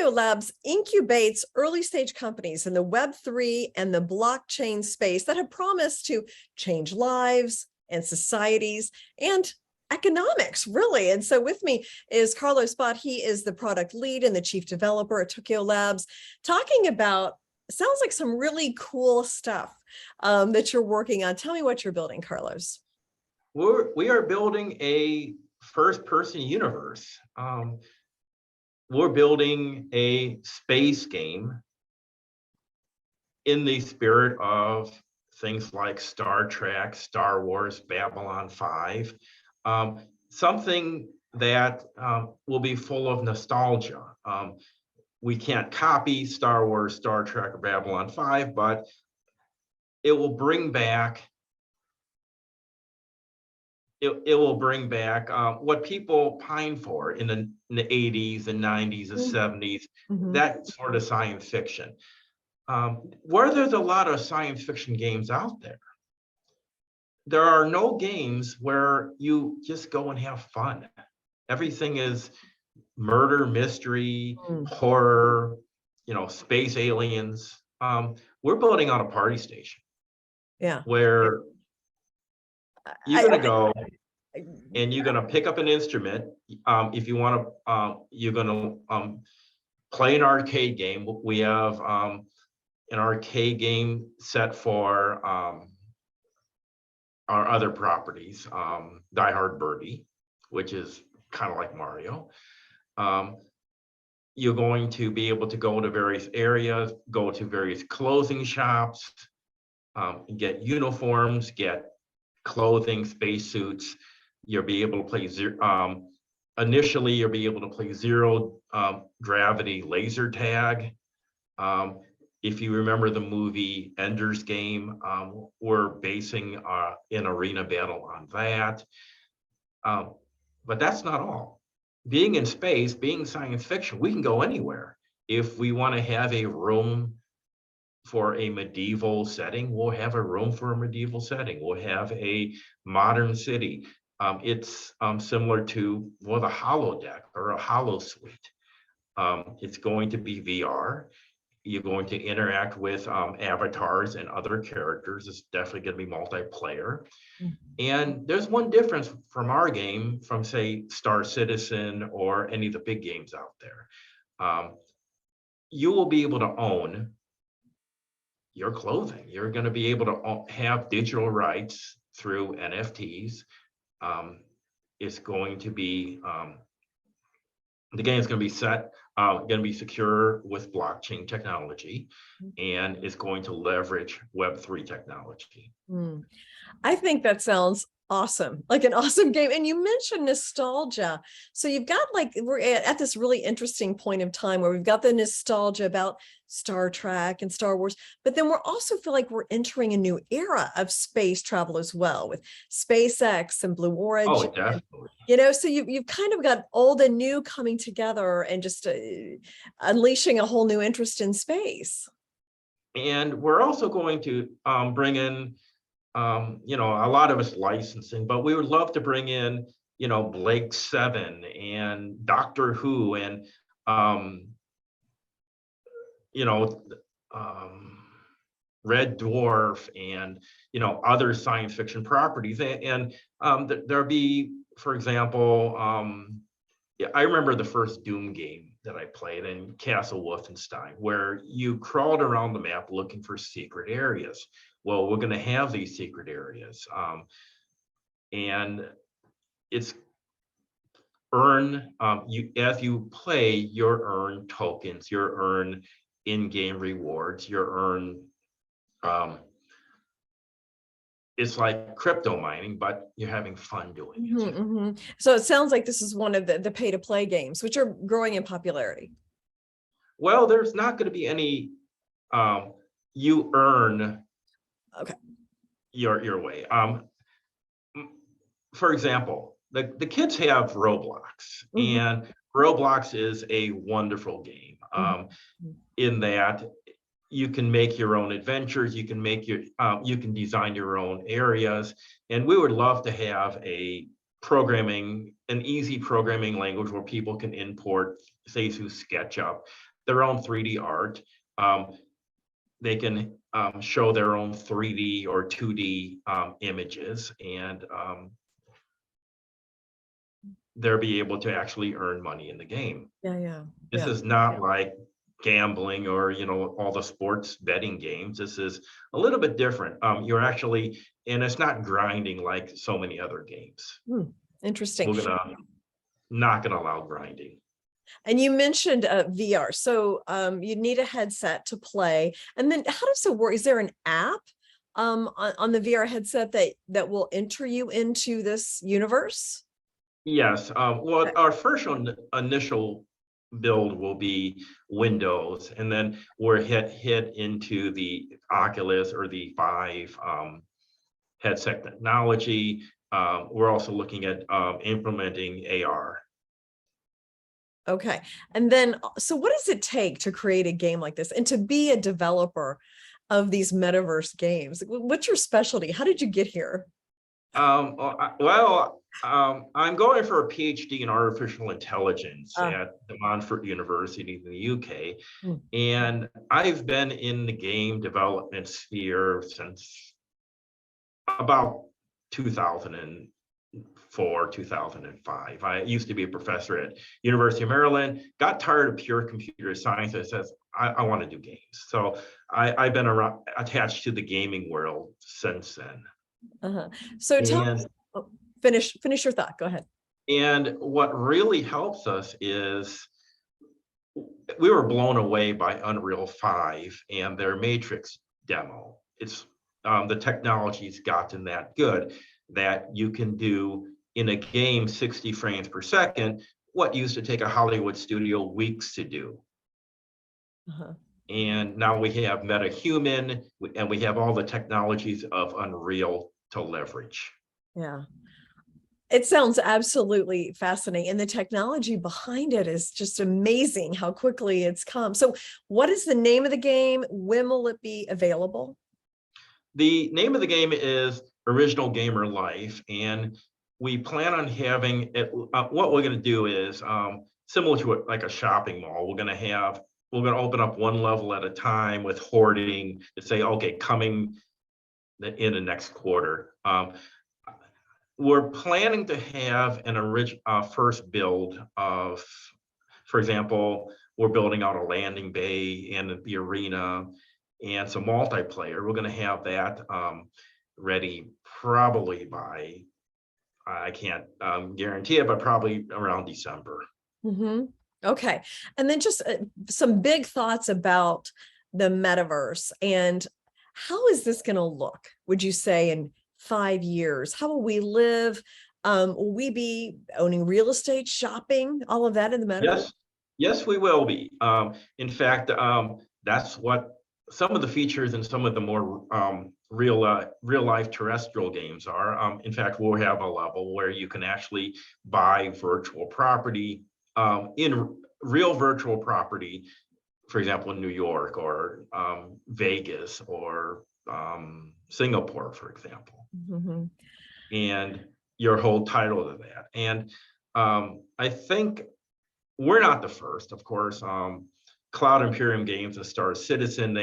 Tokyo Labs incubates early stage companies in the Web3 and the blockchain space that have promised to change lives and societies and economics, really. And so with me is Carlos Bott. He is the product lead and the chief developer at Tokyo Labs, talking about, sounds like some really cool stuff that you're working on. Tell me what you're building, Carlos. We are building a first-person universe. We're building a space game in the spirit of things like Star Trek, Star Wars, Babylon 5, something that will be full of nostalgia. We can't copy Star Wars, Star Trek, or Babylon 5, but it will bring back what people pine for in the 80s and 90s and 70s, that sort of science fiction. Where there's a lot of science fiction games out there, there are no games where you just go and have fun. Everything is murder, mystery, horror, space aliens. We're building on a party station. Yeah. Where you're going to go and you're going to pick up an instrument. If you want to, you're going to play an arcade game. We have an arcade game set for our other properties, Die Hard Birdie, which is kind of like Mario. You're going to be able to go to various areas, go to various clothing shops, get uniforms, get clothing, spacesuits. You'll be able to play initially you'll be able to play zero gravity laser tag. If you remember the movie Ender's Game, we're basing an arena battle on that. But that's not all. Being in space, being science fiction, we can go anywhere. If we want to have a room for a medieval setting, we'll have a room for a medieval setting. We'll have a modern city. It's similar to the holodeck or a holosuite. It's going to be VR. You're going to interact with avatars and other characters. It's definitely going to be multiplayer. And there's one difference from our game from, say, Star Citizen or any of the big games out there. You will be able to own your clothing. You're going to be able to have digital rights through NFTs. It's going to be, the game is going to be going to be secure with blockchain technology, and it's going to leverage Web3 technology. I think that sounds awesome, like an awesome game. And you mentioned nostalgia. So you've got, like, we're at this really interesting point of time where we've got the nostalgia about Star Trek and Star Wars, but then we're also feel like we're entering a new era of space travel as well, with SpaceX and Blue Origin. Oh, definitely. So you've kind of got old and new coming together and just unleashing a whole new interest in space. And we're also going to bring in, a lot of it's licensing, but we would love to bring in, Blake 7 and Doctor Who and, Red Dwarf and, other science fiction properties. And there'll be, for example, I remember the first Doom game that I played in Castle Wolfenstein, where you crawled around the map looking for secret areas. Well, we're going to have these secret areas. And it's as you play, you earn tokens, you earn in-game rewards, you earn, it's like crypto mining, but you're having fun doing it. So it sounds like this is one of the pay-to-play games, which are growing in popularity. Well, there's not going to be any, you earn your way. For example, the kids have Roblox, and Roblox is a wonderful game in that you can make your own adventures, you can make you can design your own areas, and we would love to have an easy programming language where people can import, say, through SketchUp, their own 3D art. They can show their own 3D or 2D images, and they'll be able to actually earn money in the game. Yeah. This is not like gambling or, you know, all the sports betting games. This is a little bit different. You're actually, and it's not grinding like so many other games. Interesting. We're not gonna allow grinding. And you mentioned VR. So you need a headset to play. And then how does it work? Is there an app on the VR headset that will enter you into this universe? Yes. Well, our first initial build will be Windows, and then we're hit into the Oculus or the Vive headset technology. We're also looking at implementing AR. Okay. And then, so what does it take to create a game like this and to be a developer of these metaverse games? What's your specialty? How did you get here? I'm going for a PhD in artificial intelligence at the Montfort University in the UK. And I've been in the game development sphere since about 2004, 2005. I used to be a professor at University of Maryland, got tired of pure computer science. I said, I want to do games. So I've been attached to the gaming world since then. So finish your thought. Go ahead. And what really helps us is we were blown away by Unreal 5 and their Matrix demo. It's the technology's gotten that good that you can do in a game 60 frames per second what used to take a Hollywood studio weeks to do. And now we have MetaHuman, and we have all the technologies of Unreal to leverage. Yeah. It sounds absolutely fascinating. And the technology behind it is just amazing how quickly it's come. So what is the name of the game? When will it be available? The name of the game is Original Gamer Life, and we plan on having it. What we're going to do is similar to like a shopping mall. We're going to open up one level at a time with hoarding to say, okay, coming in the next quarter. We're planning to have an original first build of, for example, we're building out a landing bay and the arena and some multiplayer. We're going to have that ready probably by, I can't guarantee it, but probably around December. Okay. And then just some big thoughts about the metaverse and how is this going to look, would you say, in 5 years? How will we live? Will we be owning real estate, shopping, all of that in the metaverse? Yes, we will be. In fact, that's what some of the features and some of the more real life terrestrial games are. In fact, we'll have a level where you can actually buy virtual property in real virtual property, for example, in New York or Vegas or Singapore, for example. And your whole title to that. And I think we're not the first, of course. Cloud Imperium Games and Star Citizen,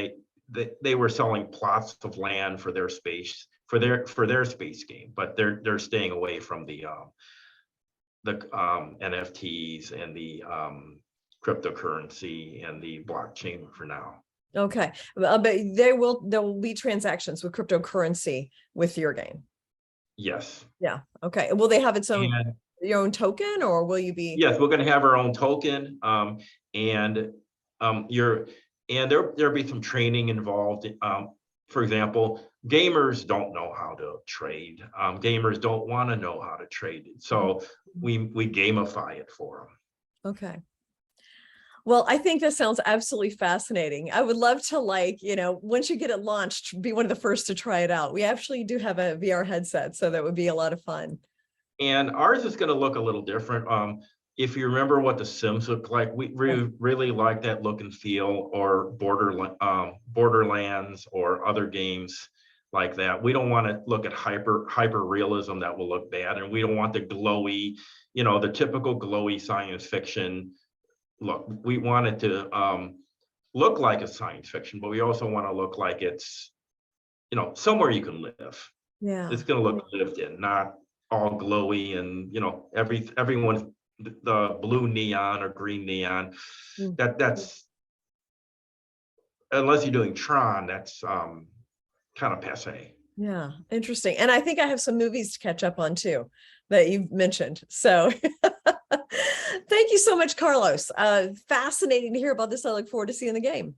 they were selling plots of land for their space for their space game, but they're staying away from the NFTs and the cryptocurrency and the blockchain for now. Okay, but there will be transactions with cryptocurrency with your game. Yes. Yeah. Okay. Will they have your own token, or will you be? Yes, we're going to have our own token, and there'll be some training involved. For example, gamers don't know how to trade. Gamers don't want to know how to trade, so we gamify it for them. Okay. Well, I think that sounds absolutely fascinating. I would love to, once you get it launched, be one of the first to try it out. We actually do have a VR headset, so that would be a lot of fun. And ours is going to look a little different. If you remember what The Sims looked like, we really like that look and feel, or Borderlands or other games like that. We don't want to look at hyper realism that will look bad, and we don't want the glowy, the typical glowy science fiction look. We want it to look like a science fiction, but we also want to look like it's, you know, somewhere you can live. Yeah. It's going to look lived in, not all glowy and, you know, everyone's the blue neon or green neon. Mm. That's unless you're doing Tron, that's kind of passe. Yeah, interesting. And I think I have some movies to catch up on too that you've mentioned. So thank you so much, Carlos. Fascinating to hear about this. I look forward to seeing the game.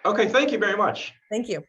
Okay, thank you very much. Thank you.